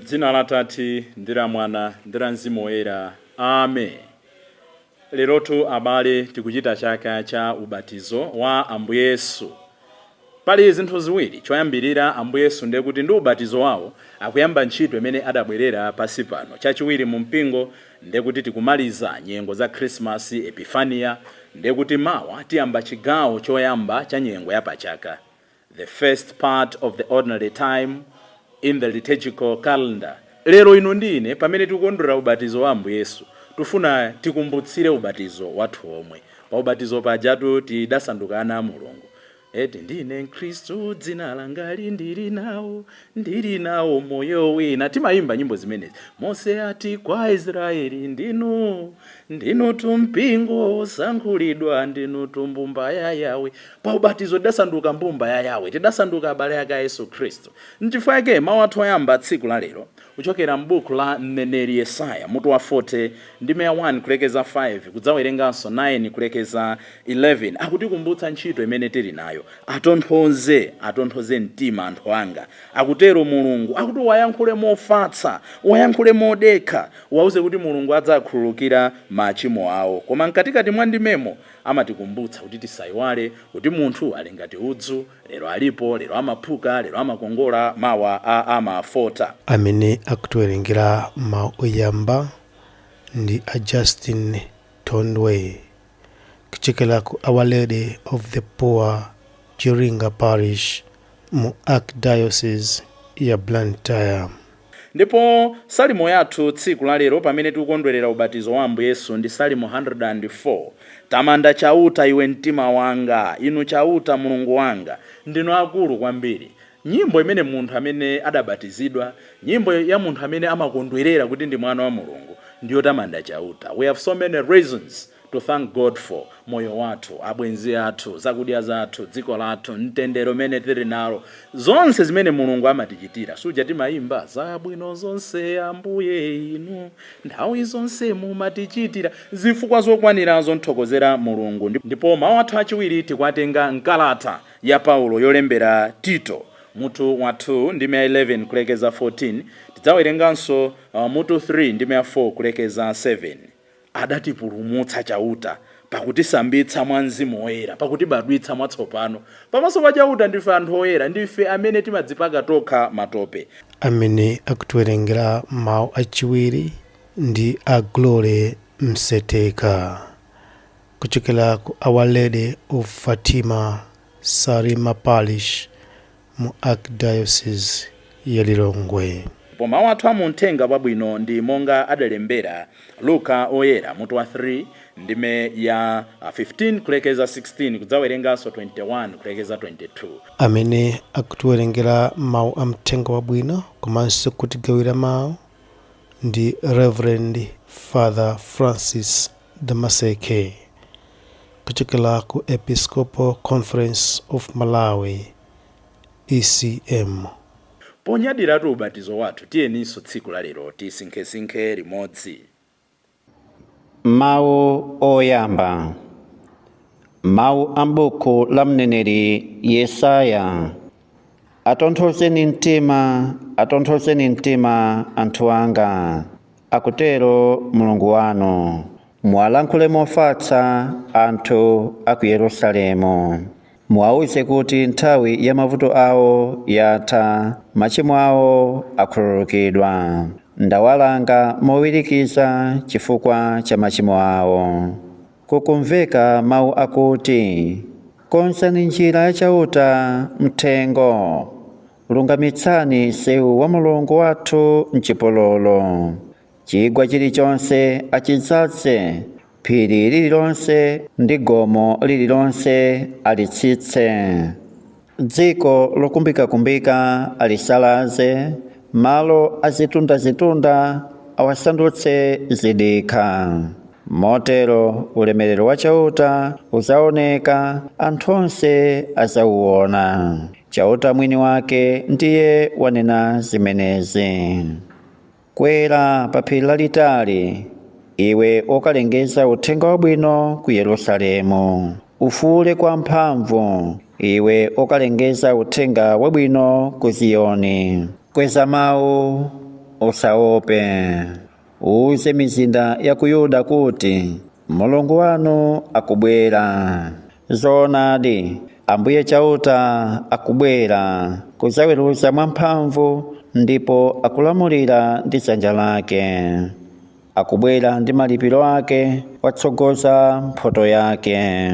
M'dzina la Tati ndi la Mwana ndi la Mzimu Woyera. Amen. Lerotu abale tikuchita chaka cha ubatizo wa Ambuye Yesu. Pali zinthu ziwiri. Choyambirira Ambuye Yesu ndiye kuti ndi ubatizo wawo akuyamba ntchito imene adabwerera pasi pano. Chachiwiri mu mpingo ndiye kuti tikumaliza nyengo za Christmas, Epifania, ndiye kuti mawa tiyamba chigawo choyamba cha nyengo ya pachaka. The first part of the ordinary time in the liturgical calendar. Lero ino ndine pamene tikukondwera ubatizo wa Ambuye Yesu, tufuna tikumbutsire ubatizo wathu omwe. Pa ubatizo pajatu tidasanduka ana a Mulungu. Eti ndine Khristu dzina langa ndili nawo moyo wina. Timayimba nyimbo zimenezi. Mose ati kwa Israeli ndinu tumpingo osankhulidwa, ndinu tumbumba ya Yawe. Pa ubatizo tidasanduka mbumba ya Yawe, tidasanduka abale aka Yesu Khristu. N'chifukwa chake mawu athu oyamba tsiku la lero kuchokera m'buku la mneneri Yesaya mutu wa 40 ndime 1 kulekeza 5 kudzawerenganso 9 kulekeza 11 akutikumbutsa ntchito imene tili nayo. Atonthoze mtima anthu anga, akutero Mulungu. Akuti wayankhule mofatsa, wayankhule modekha, wauze kuti Mulungu adzakhululukira machimo awo. Koma mkatikati mwa ndimemo amatikumbutsa kuti tisayiwale kuti munthu ali ngati udzu, lero alipo, lero amaphuka, lero amakongola, mawa amafota. Amene akutiwerengera mawu oyamba ndi a Justin Tondwe kuchokera ku Our Lady of the Poor Chiringa Parish mu Archdiocese ya Blantyre. Ndipo salimo yathu tsiku la lero pamene tikukondwerera ubatizo wa Ambuye Yesu ndi salimo 104. Tamanda chauta iwe mtima wanga, inu chauta Mulungu wanga, ndinu akulu kwambiri. Nyimbo imene munthu amene adabatizidwa, nyimbo ya munthu amene amakondwerera kuti ndi mwana wa Mulungu, ndiyo tamanda chauta. We have so many reasons to thank God for moyo wathu, abwenzi athu, zakudya zathu, dziko lathu, mtendero mene tili nalo, zonse zimene Mulungu amatichitira. Suja timayimba zabwino zonse Ambuye inu nthawi zonse mumatichitira, zifukwa zokwanirazo nthokozera Mulungu. Ndipo mawu athu achiwiri tikwatenga mkalata ya Paulo yolembera Tito mutu wathu ndime 11 kulekeza 14, tidzawerenganso mutu 3 ndime 4 kulekeza 7. Adatipulumutsa chauta, pakutisambitsa mwa Mzimu Woyera, pakutibadwitsa mwatsopano. Pamaso pa chauta ndife anthu oyera, ndife amene timadzipaka tokha matope. Amene akutiwerengera mawu achiwiri ndi a Glory Mseteka kuchokera ku Our Lady of Fatima Sarima Parish mu Archdiocese ya Lilongwe. Mawu athu amuthenga pabwino ndi monga adalembera Luka oyera mutu wa 3 ndime ya 15 kulekeza 16 kudzawerenganso 21 kulekeza 22. Amene akutiwerengera mawu amthenga wabwino komanso kutigawira mawu ndi Reverend Father Francis Damaseke kuchokera ku Episcopal Conference of Malawi ECM. Ponyadiratu ubatizo wathu tiyeninso tsiku la lero tisinkhesinkhe limodzi. Mawu oyamba. Mawu ambuku la mneneri Yesaya. Atonthozeni mtima anthu anga, akutero Mulungu wanu. Muwalankhule mofatsa anthu a ku Yerusalemu. Muwawuze kuti nthawi ya mavuto awo yatha, machimo awo akhululukidwa. Ndawalanga mowirikiza chifukwa cha machimo awo. Kukumveka mawu akuti, konzani njira ya chauta mthengo, lungamitsani msewu wa Mulungu wathu m'chipululu. Chigwa chilichonse achidzaze, phiri lililonse ndi gomo lililonse alitsitse. Dziko lokumbikakumbika alisalaze, malo azitundazitunda awasandutse zidikha. Motero ulemerero wa chauta uzaoneka, anthu onse azauona. Chauta mwini wake ndiye wanena zimenezi. Kwera pa phiri lalitali, iwe okalengeza uthenga wabwino ku Yerusalemu. Ufuule kwa mphamvu, iwe okalengeza uthenga wabwino ku Ziyoni. Kweza mawu usaope. Uze mizinda ya ku Yuda kuti Mulungu wanu akubwera. Zoonadi, Ambuye chauta akubwera kuzaweruza mwamphamvu ndipo akulamulira ndi dzanja lake. Akubwera ndi malipiro ake, watsogoza mphotho yake.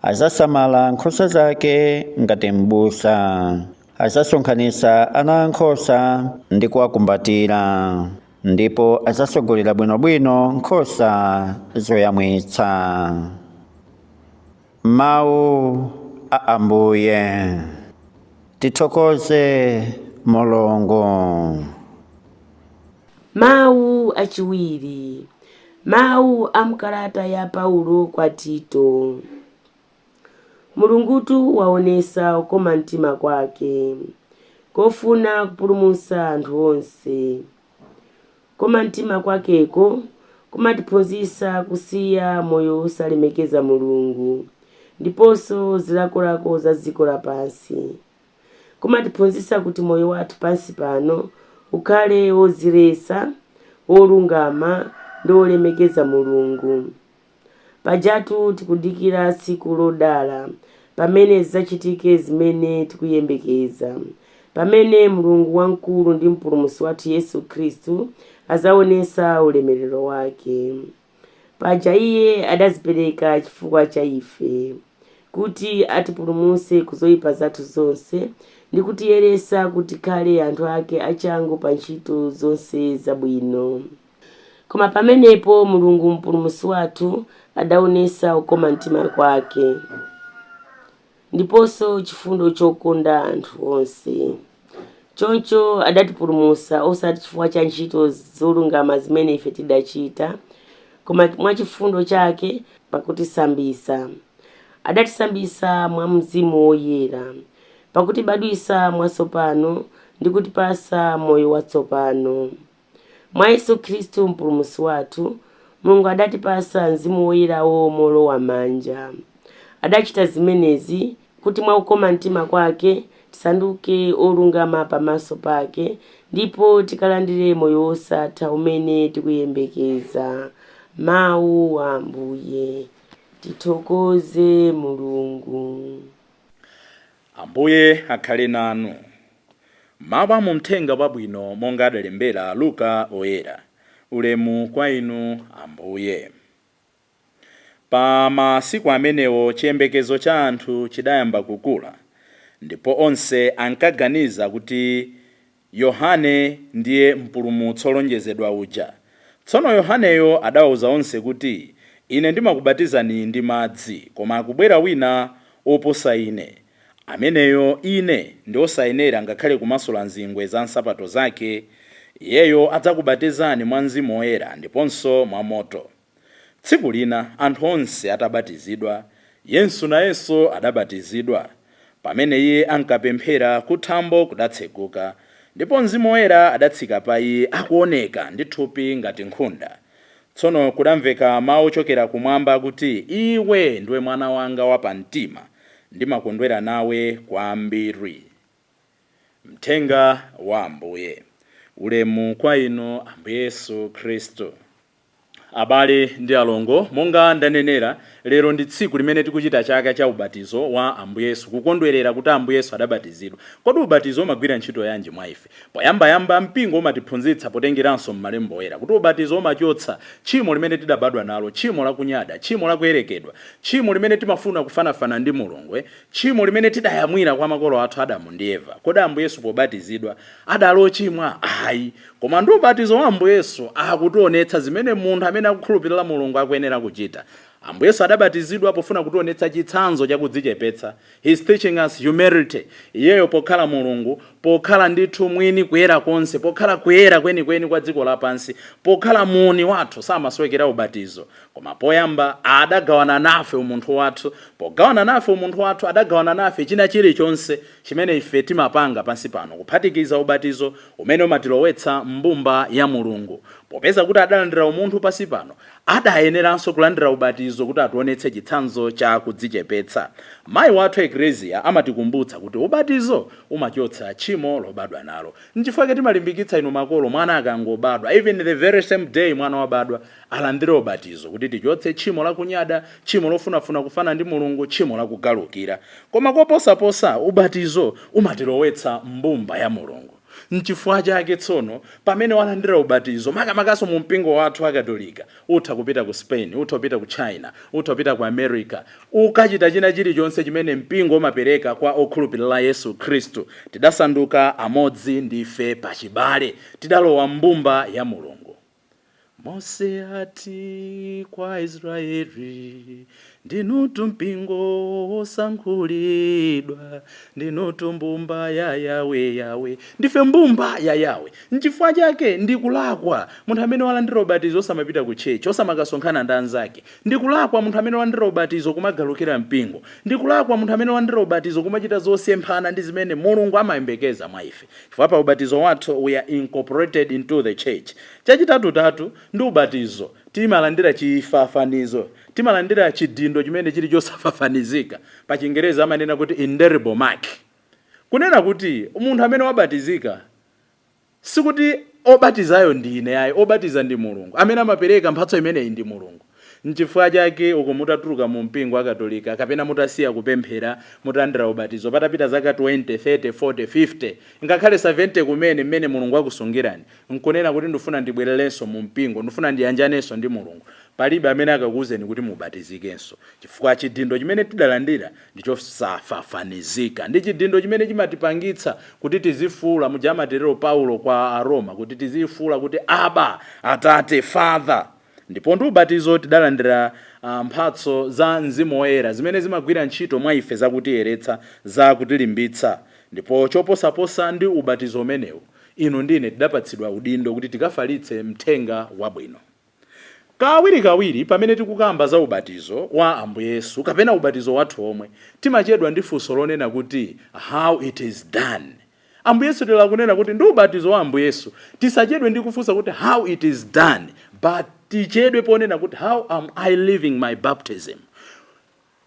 Azasamala nkhosa zake ngati m'busa. Azasonkhanitsa ana ankhosa ndi kuwakumbatira. Ndipo azasogolera bwinobwino nkhosa zoyamwitsa. Mawu a Ambuye. Tithokoze Mulungu. Mawu achiwiri. Mawu a mkalata ya Paulo kwa Tito. Mulungutu waonesa ukoma mtima kwake, kofuna kupulumutsa anthu onse. Koma mtima kwakeko kumatiphunzitsa kusiya moyo osalemekeza Mulungu ndiponso zilakolako za dziko lapansi. Kumatiphunzitsa kuti moyo wathu pansi pano ukhale wodziletsa, wolungama ndi wolemekeza Mulungu. Pajatu tikudikira tsiku lodala pamene zidzachitike zimene tikuyembekeza, pamene Mulungu wamkulu ndi mpulumutsi wathu Yesu Khristu azaonesa ulemerero wake. Paja iye adazipereka chifukwa cha ife, kuti atipulumutse kuzoyipa zathu zonse ndi kutiyeretsa kuti tikhale anthu ake achangu pa ntchito zonse zabwino. Koma pamenepo Mulungu mpulumutsi wathu adaonesa ukoma mtima kwake ndiponso chifundo chokonda anthu onse. Choncho adatipulumutsa osati chifukwa cha ntchito zolungama zimene ife tidachita, koma mwa chifundo chake pakutisambitsa. Adatisambitsa mwa Mzimu Woyera, pakutibadwitsa mwatsopano ndi kutipatsa moyo watsopano. Mwa Yesu Khristu mpulumutsi wathu, Mulungu adatipatsa Mzimu Woyerawo molowa manja. Adachita zimenezi kuti mwa ukoma mtima kwake tisanduke olungama pamaso pake ndipo tikalandire moyo wosatha umene tikuyembekeza. Mawu a Ambuye. Tithokoze Mulungu. Ambuye akhale nanu. Mawu mu Uthenga Wabwino monga adalembera Luka oyera. Ulemu kwa inu Ambuye. Pa masiku amenewo chiyembekezo cha anthu chidayamba kukula, ndipo onse ankaganiza kuti Yohane ndiye mpulumutsi olonjezedwa uja. Tsono Yohaneyo adawuza onse kuti, ine ndimakubatizani ndi madzi, koma akubwera wina oposa ine, ameneyo ine ndi osayenera ngakhale kumasula nzingwe za nsapato zake. Iyeyo adzakubatizani mwa Mzimu Woyera ndiponso mwa moto. Tsiku lina anthu onse atabatizidwa, Yesu nayenso adabatizidwa. Pamene iye ankapemphera, kuthambo kudatseguka, ndipo Mzimu Woyera adatsika pa iye akuoneka ndi thupi ngati nkhunda. Tsono kudamveka mawu ochokera kumwamba kuti, iwe ndiwe mwana wanga wapamtima, ndimakondwera nawe kwambiri. Mthenga wa Ambuye. Ulemu kwa inu Ambuye Yesu Khristu. Abale ndi alongo, monga ndanenera, lero ndi tsiku limene tikuchita chaka cha ubatizo wa Ambuye Yesu, kukondwerera kuti Ambuye Yesu adabatizidwa. Kodi ubatizo umagwira ntchito yanji mwa ife? Poyamba mpingo umatiphunzitsa potengeranso m'Malemba Oyera kuti ubatizo umachotsa tchimo limene tidabadwa nalo, tchimo la kunyada, tchimo la kuyerekedwa, tchimo limene timafuna kufanafana ndi Mulungu, tchimo limene tidayamwira kwa makolo athu Adamu ndi Eva. Kodi Ambuye Yesu pobatizidwa adalochimwa? Ayi. Koma ndi ubatizo wa Ambuye Yesu akutionetsa zimene munthu amene akukhulupirira Mulungu akuyenera kuchita. Ambuye Yesu adabatizidwa pofuna kutionetsa chitsanzo cha kudzichepetsa. He is teaching us humility. Iyeyo pokhala Mulungu, pokhala ndithu mwini kuyera konse, pokhala kuyera kwenikweni kwa dziko lapansi, pokhala muni wathu samasowekera ubatizo. Koma poyamba adagawana nafe umunthu wathu, pogawana nafe umunthu wathu adagawana nafe china chilichonse chimene ife timapanga pansi pano, kuphatikiza ubatizo umene umatilowetsa mbumba ya Mulungu. popeza kuti adalandira umunthu pasi pano, adayeneranso kulandira ubatizo kuti ationetse chitsanzo cha kudzichepetsa. Mayi wathu Eklesia amatikumbutsa kuti ubatizo umachotsa tchimo lobadwa nalo. Nchifukwa timalimbikitsa inu makolo, mwana akangobadwa, even the very same day mwana wabadwa, alandire ubatizo kuti tichotse tchimo la kunyada, tchimo lofunafuna kufana ndi Mulungu, tchimo la kugalukira. Koma koposaposa ubatizo umatilowetsa mbumba ya Mulungu. Nchifukwa chake tsono pamene walandira ubatizo makamakaso mu mpingo wathu akatolika, utha kupita ku Spain, utha kupita ku China, utha kupita ku America, ukachita china chilichonse chimene mpingo umapereka kwa okhulupirira Yesu Khristu, tidasanduka amodzi ndife pachibale, tidalowa mbumba ya Mulungu. Mose ati kwa Israeli, ndinutu mpingo osankhulidwa, ndinutu mbumba ya Yawe Yawe, ndife mbumba ya Yawe. Nchifukwa chake ndikulakwa munthu amene walandira ubatizo osamapita ku chechi, osamakasonkhana ndi anzake. Ndikulakwa munthu amene walandira ubatizo kumagalukira mpingo. Ndikulakwa munthu amene walandira ubatizo kumachita zosemphana ndi zimene Mulungu amayembekeza mwa ife. Chifukwa pa ubatizo wathu we are incorporated into the church. Chachitatu ndi ubatizo timalandira chifafanizo, timalandira chidindo chimene chili chosafafanizika. Pa Chingereza amanena kuti indelible mark. Kunena kuti munthu amene wabatizika sikuti obatizayo ndi ine ayi, obatiza ndi Mulungu amene amapereka mphatso imeneyi ndi Mulungu. Nchifukwa chake uko mutatuluka mu mpingo akatolika kapena mutasiya kupemphera mutalandira ubatizo patapita zaka 20, 30, 40, 50 ngakhale 70 kumene mmene Mulungu akusungirani, nkunena kuti ndifuna ndibwererenso mu mpingo, ndifuna ndiyanjanenso ndi Mulungu, palibe amene akakuwuzeni kuti mubatizikenso. Chifukwa chidindo chimene tidalandira ndichosafafanizika, ndi chidindo chimene chimatipangitsa kuti tizifuula. Mujamatero Paulo kwa Aroma kuti tizifuula kuti Aba, Atate, Father. Ndipo ndi ubatizo tidalandira mphatso za Mzimu Woyera zimene zimagwira ntchito mwa ife zakutiyeretsa, zakutilimbitsa. Ndipo choposaposa ndi ubatizo umenewu, inu ndine tidapatsidwa udindo kuti tikafalitse mthenga wabwino. Kawirikawiri pamene tikukamba za ubatizo wa Ambuye Yesu kapena ubatizo wathu omwe, timachedwa ndi funso lonena kuti how it is done. Ambuye Yesu tilakunena kuti ndi ubatizo wa Ambuye Yesu, tisachedwe ndi kufunsa kuti how it is done, but tichedwe ponena kuti how am I living my baptism.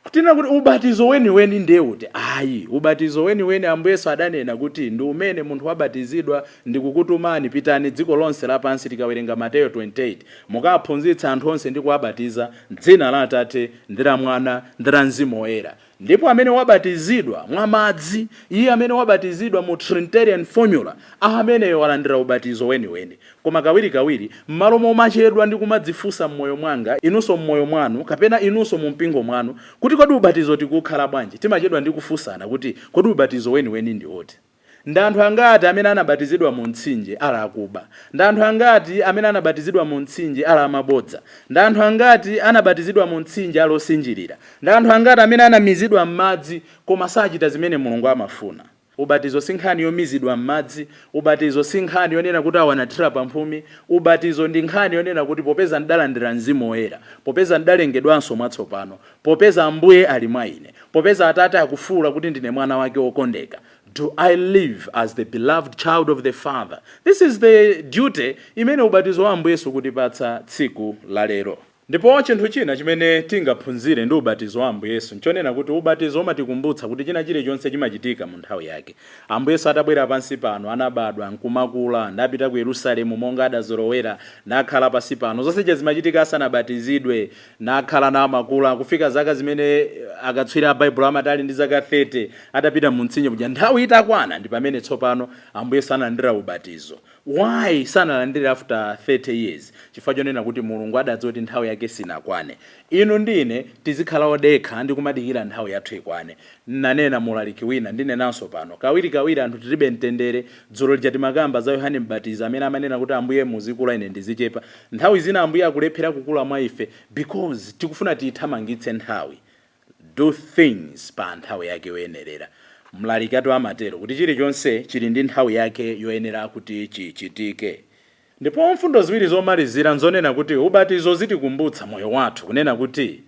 Kutina kuti ubatizo weni ndiye uti ayi, ubatizo weni Ambuye Yesu adanena kuti ndi umene munthu wabatizidwa ndikukutumani pitani dziko lonse lapansi, tikawerenga Mateyo 28, mukaphunzitsa anthu onse ndi kuwabatiza m'dzina la Atate ndi la Mwana ndi la Mzimu Woyera. Ndipo amene wabatizidwa mwa madzi, iye amene wabatizidwa mu Trinitarian formula, amene walandira ubatizo weni. Koma kawirikawiri m'malo momachedwa ndi kumadzifunsa mmoyo mwanga, inunso mmoyo mwanu kapena inunso mu mpingo mwanu kuti kodi ubatizo tikukhala bwanji, timachedwa ndi kufunsana kuti kodi ubatizo weni ndi oti. Ndi anthu angati amene anabatizidwa mu mtsinje ala akuba? Ndi anthu angati amene anabatizidwa mu mtsinje ala amabodza? Ndi anthu angati anabatizidwa mu mtsinje ala osinjirira? Ndi anthu angati amene anamizidwa m'madzi koma sachita zimene Mulungu amafuna? Ubatizo si nkhani yomizidwa m'madzi, ubatizo si nkhani yonena kuti awanathira pamphumi, ubatizo ndi nkhani yonena kuti popeza ndalandira Mzimu Woyera, popeza ndalengedwanso mwatsopano, popeza Ambuye ali mwa ine, popeza Atate akufuula kuti ndine mwana wake wokondeka, do I live as the beloved child of the Father? This is the duty imene ubatizo wa Ambuye Yesu kutipatsa tsiku la lero. Ndipo chinthu china chimene tingaphunzire ndi ubatizo wa Ambuye Yesu nchonena kuti ubatizo umatikumbutsa kuti china chilichonse chimachitika mu nthawi yake. Ambuye Yesu atabwera pansi pano, anabadwa, nkumakula, ndapita ku Yerusalemu monga adazolowera, nakhala pansi pano. Zonse zimachitika asanabatizidwe, nakhala na makula, kufika zaka zimene akatswiri a Bible amatali ndi zaka 30, adapita mu mtsinje kuja nthawi itakwana, ndi pamene tsopano Ambuye Yesu analandira ubatizo. Why sanalandira after 30 years? Chifukwa chonena kuti Mulungu adadziwa kuti nthawi yake sinakwane. Inu ndine tizikhala odekha ndi kumadikira nthawi yathu ikwane. Nanena mulaliki wina ndinenanso pano, kawirikawiri anthu tilibe mtendere. Dzulo lija timakamba za Yohane Mbatizi amene amanena kuti Ambuye muzikula ine ndizichepa. Nthawi zina Ambuye akulephera kukula mwa ife because tikufuna tithamangitse nthawi. Do things pa nthawi yake yoyenerera. Mlalikatu amatero kuti chilichonse chili ndi nthawi yake yoyenera kuti chichitike. Ndipo mfundo ziwiri zomalizira nzonena kuti ubatizo zitikumbutsa moyo wathu kunena kuti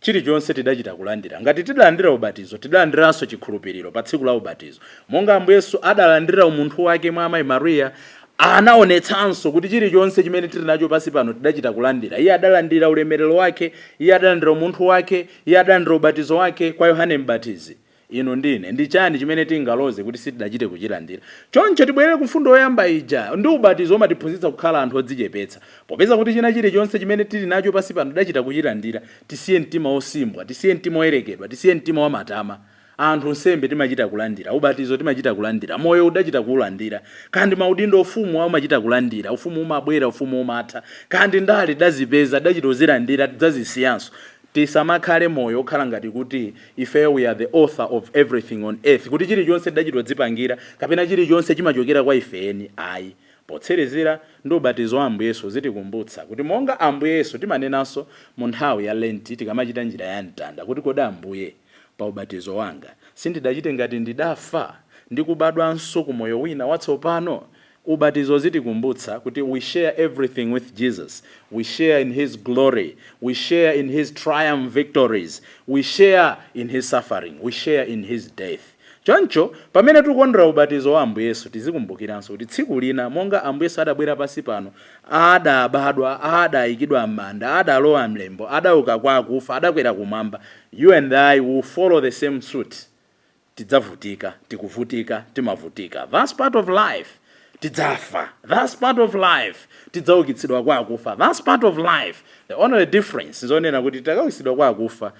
chilichonse tidachita kulandira. Ngati tidalandira ubatizo, tidalandiranso chikhulupiriro pa tsiku la ubatizo. Monga Ambuye Yesu adalandira umunthu wake mwa Amayi Mariya, anaonetsanso kuti chilichonse chimene tili nacho pasi pano tidachita kulandira. Iye adalandira ulemerero wake, iye adalandira umunthu wake, iye adalandira ubatizo wake kwa Yohane Mbatizi. Ino ndine ndi chani chimene tingaloze kuti sitidachite kuchilandira. Choncho tibwerere ku mfundo yoyamba ija, ndi ubatizo umatiphunzitsa kukhala anthu odzichepetsa. Popeza kuti china chilichonse chimene tili nacho pasi pano tidachita kuchilandira, tisiye mtima osimbwa, tisiye mtima oyerekedwa, tisiye mtima wamatama. Anthu nsembe timachita kulandira, ubatizo timachita kulandira, moyo udachita kulandira, kandi maudindo ufumu umachita kulandira, ufumu umabwera, ufumu umatha, kandi ndale dazipeza dachita kuzilandira tidzazisiyanso. Tisamakhale moyo okhala ngati kuti ife we are the author of everything on earth, kuti chilichonse tidachita kudzipangira kapena chilichonse chimachokera kwa ifeni. Ayi, potserezera ndi ubatizo wa Ambuye Yesu zitikumbutsa kuti monga Ambuye Yesu timanenanso mu nthawi ya Lenti tikamachita njira ya mtanda kuti kodi Ambuye pa ubatizo wanga sindidachite ngati ndidafa ndi kubadwanso ku moyo wina watsopano. Ubatizo zitikumbutsa kuti we share everything with Jesus, we share in his glory, we share in his triumph victories, we share in his suffering, we share in his death. Choncho pamene tikukondwera ubatizo wa Ambuye Yesu tizikumbukiranso kuti tsiku lina monga Ambuye Yesu adabwera pasi pano, adabadwa, adayikidwa m'manda, adalowa mlembo, adauka kwa akufa, adakwera kumwamba, you and I will follow the same suit. Tidzavutika, tikuvutika, timavutika. That's part of life. Tidzafa. That's part of life. Tidzaukitsidwa kwa akufa. That's part of life. The only difference is onena kuti tikaukitsidwa kwa akufa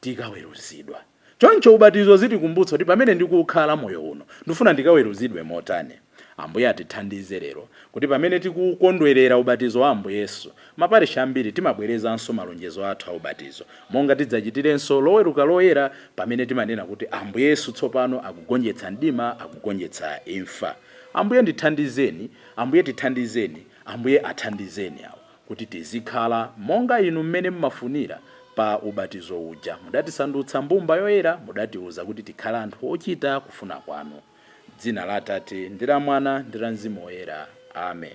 tikaweruzidwa. Choncho ubatizo zitikumbutsa kuti pamene ndikukhala moyo uno ndifuna ndikaweruzidwe motani. Ambuye atithandize lero kuti pamene tikukondwerera ubatizo wa Ambuye Yesu, maparisha ambiri timabwerezanso malonjezo athu a ubatizo, monga tidzachitirenso loweruka loyera pamene timanena kuti Ambuye Yesu tsopano akugonjetsa mdima, akugonjetsa imfa. Ambuye ndithandizeni, Ambuye tithandizeni, Ambuye athandizeni awo kuti tizikhala monga inu mmene mmafunira pa ubatizo uja. Mudatisandutsa mbumba yoyera, mudatiuza kuti tikhala anthu ochita kufuna kwanu. Dzina la Atate ndi la Mwana ndi la Mzimu Woyera. Amen.